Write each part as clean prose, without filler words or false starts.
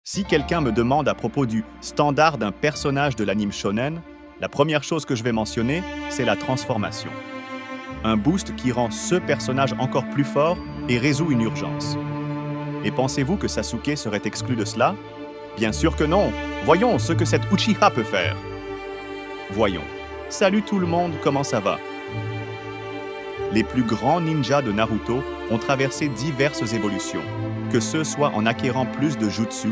Si quelqu'un me demande à propos du standard d'un personnage de l'anime shonen, la première chose que je vais mentionner, c'est la transformation. Un boost qui rend ce personnage encore plus fort et résout une urgence. Et pensez-vous que Sasuke serait exclu de cela? Bien sûr que non. Voyons ce que cette Uchiha peut faire. Voyons. Salut tout le monde, comment ça va? Les plus grands ninjas de Naruto ont traversé diverses évolutions, que ce soit en acquérant plus de jutsu,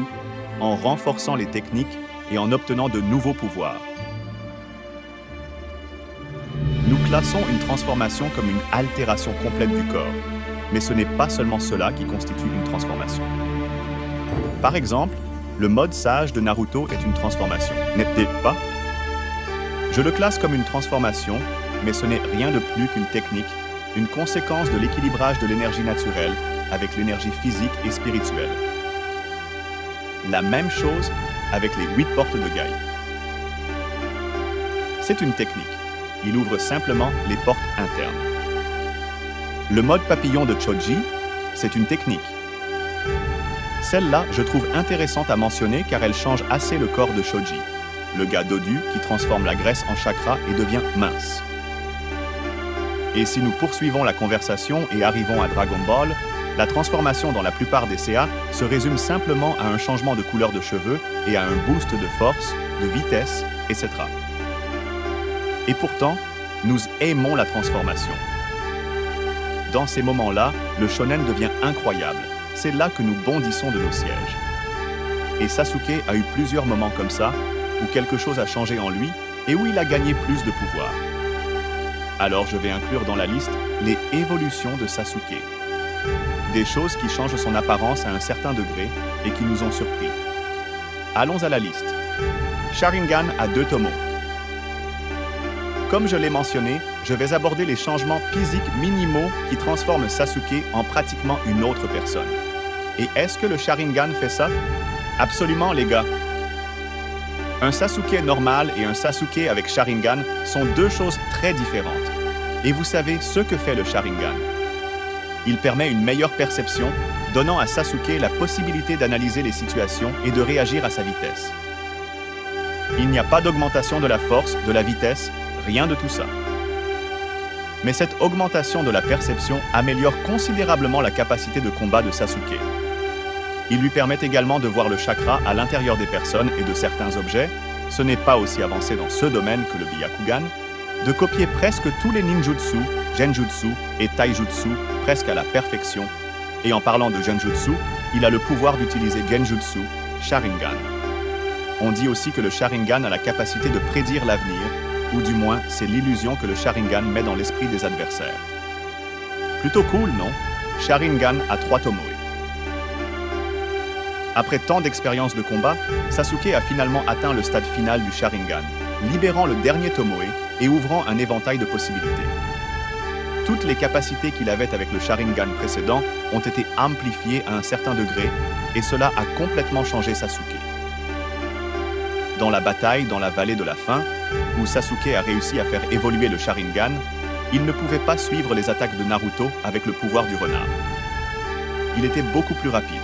en renforçant les techniques et en obtenant de nouveaux pouvoirs. Nous classons une transformation comme une altération complète du corps, mais ce n'est pas seulement cela qui constitue une transformation. Par exemple, le mode sage de Naruto est une transformation, n'est-il pas? Je le classe comme une transformation, mais ce n'est rien de plus qu'une technique, une conséquence de l'équilibrage de l'énergie naturelle avec l'énergie physique et spirituelle. La même chose avec les 8 portes de Gai. C'est une technique. Il ouvre simplement les portes internes. Le mode papillon de Choji, c'est une technique. Celle-là, je trouve intéressante à mentionner car elle change assez le corps de Choji, le gars dodu qui transforme la graisse en chakra et devient mince. Et si nous poursuivons la conversation et arrivons à Dragon Ball, la transformation dans la plupart des CA se résume simplement à un changement de couleur de cheveux et à un boost de force, de vitesse, etc. Et pourtant, nous aimons la transformation. Dans ces moments-là, le shonen devient incroyable. C'est là que nous bondissons de nos sièges. Et Sasuke a eu plusieurs moments comme ça, où quelque chose a changé en lui et où il a gagné plus de pouvoir. Alors je vais inclure dans la liste les évolutions de Sasuke. Des choses qui changent son apparence à un certain degré et qui nous ont surpris. Allons à la liste. Sharingan à 2 tomos. Comme je l'ai mentionné, je vais aborder les changements physiques minimaux qui transforment Sasuke en pratiquement une autre personne. Et est-ce que le Sharingan fait ça? Absolument, les gars. Un Sasuke normal et un Sasuke avec Sharingan sont deux choses très différentes. Et vous savez ce que fait le Sharingan. Il permet une meilleure perception, donnant à Sasuke la possibilité d'analyser les situations et de réagir à sa vitesse. Il n'y a pas d'augmentation de la force, de la vitesse, rien de tout ça. Mais cette augmentation de la perception améliore considérablement la capacité de combat de Sasuke. Il lui permet également de voir le chakra à l'intérieur des personnes et de certains objets, ce n'est pas aussi avancé dans ce domaine que le Byakugan, de copier presque tous les ninjutsu, genjutsu et taijutsu presque à la perfection. Et en parlant de genjutsu, il a le pouvoir d'utiliser genjutsu, Sharingan. On dit aussi que le Sharingan a la capacité de prédire l'avenir, ou du moins c'est l'illusion que le Sharingan met dans l'esprit des adversaires. Plutôt cool, non? Sharingan à 3 tomoe. Après tant d'expériences de combat, Sasuke a finalement atteint le stade final du Sharingan, libérant le dernier tomoe et ouvrant un éventail de possibilités. Toutes les capacités qu'il avait avec le Sharingan précédent ont été amplifiées à un certain degré, et cela a complètement changé Sasuke. Dans la bataille dans la vallée de la faim, où Sasuke a réussi à faire évoluer le Sharingan, il ne pouvait pas suivre les attaques de Naruto avec le pouvoir du renard. Il était beaucoup plus rapide,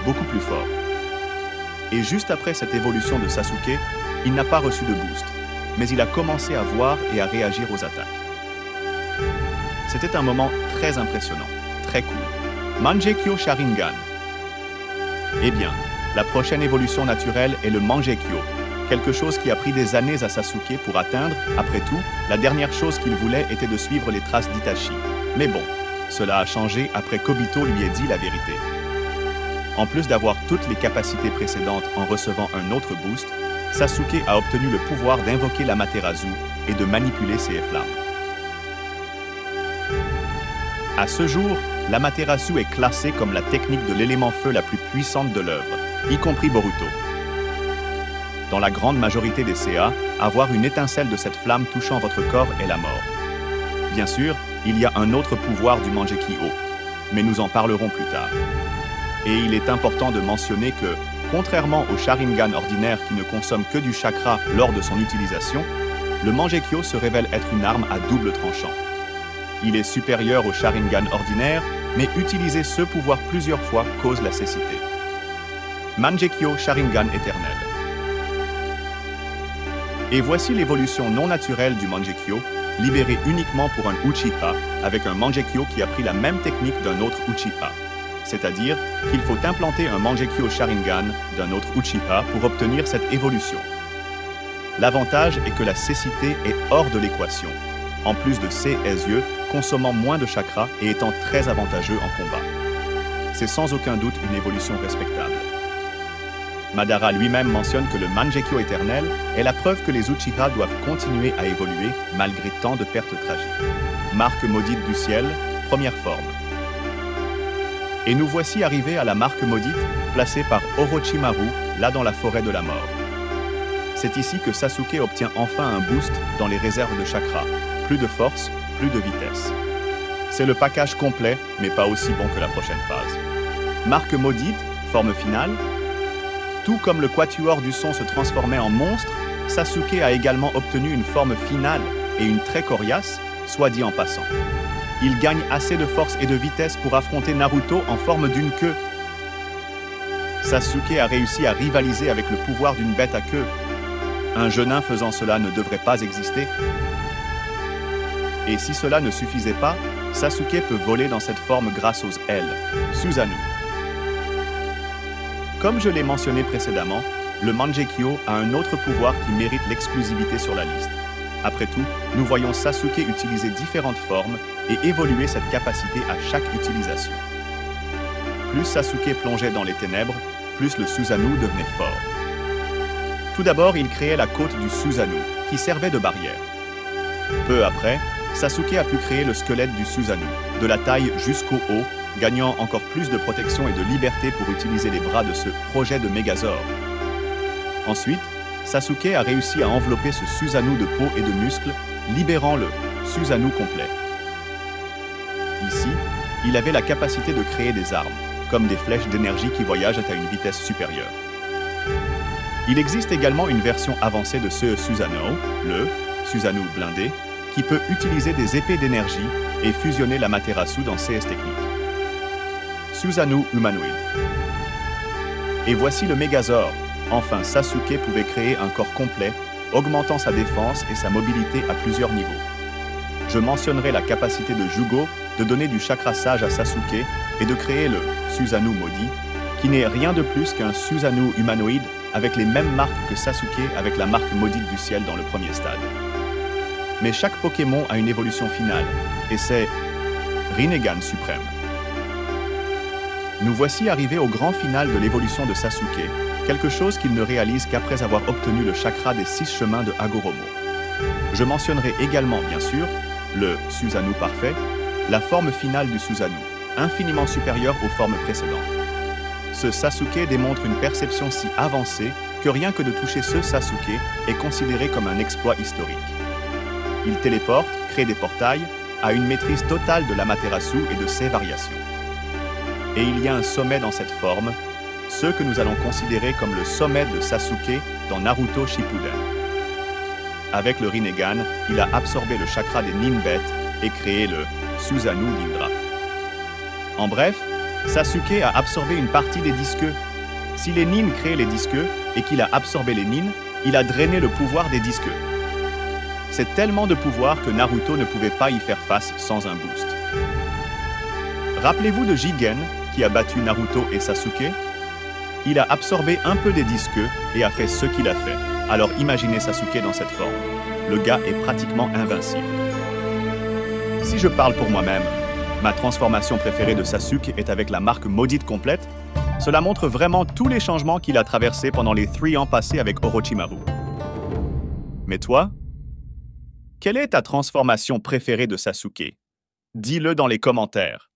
beaucoup plus fort. Et juste après cette évolution de Sasuke, il n'a pas reçu de boost, mais il a commencé à voir et à réagir aux attaques. C'était un moment très impressionnant, très cool. Mangekyo Sharingan. Eh bien, la prochaine évolution naturelle est le Mangekyo, quelque chose qui a pris des années à Sasuke pour atteindre, après tout, la dernière chose qu'il voulait était de suivre les traces d'Itachi. Mais bon, cela a changé après qu'Obito lui ait dit la vérité. En plus d'avoir toutes les capacités précédentes en recevant un autre boost, Sasuke a obtenu le pouvoir d'invoquer l'Amaterasu et de manipuler ses flammes. À ce jour, l'Amaterasu est classée comme la technique de l'élément feu la plus puissante de l'œuvre, y compris Boruto. Dans la grande majorité des CA, avoir une étincelle de cette flamme touchant votre corps est la mort. Bien sûr, il y a un autre pouvoir du Mangekyo, mais nous en parlerons plus tard. Et il est important de mentionner que, contrairement au Sharingan ordinaire qui ne consomme que du chakra lors de son utilisation, le Mangekyo se révèle être une arme à double tranchant. Il est supérieur au Sharingan ordinaire, mais utiliser ce pouvoir plusieurs fois cause la cécité. Mangekyo Sharingan éternel. Et voici l'évolution non naturelle du Mangekyo, libéré uniquement pour un Uchiha, avec un Mangekyo qui a pris la même technique d'un autre Uchiha. C'est-à-dire qu'il faut implanter un Mangekyo Sharingan d'un autre Uchiha pour obtenir cette évolution. L'avantage est que la cécité est hors de l'équation, en plus de ses yeux consommant moins de chakra et étant très avantageux en combat. C'est sans aucun doute une évolution respectable. Madara lui-même mentionne que le Mangekyo éternel est la preuve que les Uchiha doivent continuer à évoluer malgré tant de pertes tragiques. Marque maudite du ciel, première forme. Et nous voici arrivés à la marque maudite, placée par Orochimaru, là dans la forêt de la mort. C'est ici que Sasuke obtient enfin un boost dans les réserves de chakra. Plus de force, plus de vitesse. C'est le package complet, mais pas aussi bon que la prochaine phase. Marque maudite, forme finale. Tout comme le quatuor du son se transformait en monstre, Sasuke a également obtenu une forme finale et une très coriace, soit dit en passant. Il gagne assez de force et de vitesse pour affronter Naruto en forme d'une queue. Sasuke a réussi à rivaliser avec le pouvoir d'une bête à queue. Un genin faisant cela ne devrait pas exister. Et si cela ne suffisait pas, Sasuke peut voler dans cette forme grâce aux ailes, Susanoo. Comme je l'ai mentionné précédemment, le Mangekyo a un autre pouvoir qui mérite l'exclusivité sur la liste. Après tout, nous voyons Sasuke utiliser différentes formes et évoluer cette capacité à chaque utilisation. Plus Sasuke plongeait dans les ténèbres, plus le Susanoo devenait fort. Tout d'abord, il créait la côte du Susanoo, qui servait de barrière. Peu après, Sasuke a pu créer le squelette du Susanoo, de la taille jusqu'au haut, gagnant encore plus de protection et de liberté pour utiliser les bras de ce projet de Mégazord. Ensuite, Sasuke a réussi à envelopper ce Susanoo de peau et de muscles, libérant le Susanoo complet. Ici, il avait la capacité de créer des armes, comme des flèches d'énergie qui voyagent à une vitesse supérieure. Il existe également une version avancée de ce Susanoo, le Susanoo blindé, qui peut utiliser des épées d'énergie et fusionner l'Amaterasu dans CS techniques. Susanoo humanoïde. Et voici le Mégazord. Enfin, Sasuke pouvait créer un corps complet, augmentant sa défense et sa mobilité à plusieurs niveaux. Je mentionnerai la capacité de Jugo de donner du chakra sage à Sasuke et de créer le Susanoo maudit, qui n'est rien de plus qu'un Susanoo humanoïde avec les mêmes marques que Sasuke avec la marque maudite du ciel dans le premier stade. Mais chaque Pokémon a une évolution finale, et c'est Rinnegan suprême. Nous voici arrivés au grand final de l'évolution de Sasuke, quelque chose qu'il ne réalise qu'après avoir obtenu le chakra des 6 chemins de Hagoromo. Je mentionnerai également, bien sûr, le Susanoo parfait, la forme finale du Susanoo, infiniment supérieure aux formes précédentes. Ce Sasuke démontre une perception si avancée que rien que de toucher ce Sasuke est considéré comme un exploit historique. Il téléporte, crée des portails, a une maîtrise totale de l'Amaterasu et de ses variations. Et il y a un sommet dans cette forme, ce que nous allons considérer comme le sommet de Sasuke dans Naruto Shippuden. Avec le Rinnegan, il a absorbé le chakra des Ninbet et créé le Susanoo Nindra. En bref, Sasuke a absorbé une partie des disques. Si les Nin créent les disques et qu'il a absorbé les Nin, il a drainé le pouvoir des disques. C'est tellement de pouvoir que Naruto ne pouvait pas y faire face sans un boost. Rappelez-vous de Jigen, qui a battu Naruto et Sasuke. Il a absorbé un peu des disques et a fait ce qu'il a fait. Alors imaginez Sasuke dans cette forme. Le gars est pratiquement invincible. Si je parle pour moi-même, ma transformation préférée de Sasuke est avec la marque maudite complète. Cela montre vraiment tous les changements qu'il a traversés pendant les 3 ans passés avec Orochimaru. Mais toi, quelle est ta transformation préférée de Sasuke? Dis-le dans les commentaires.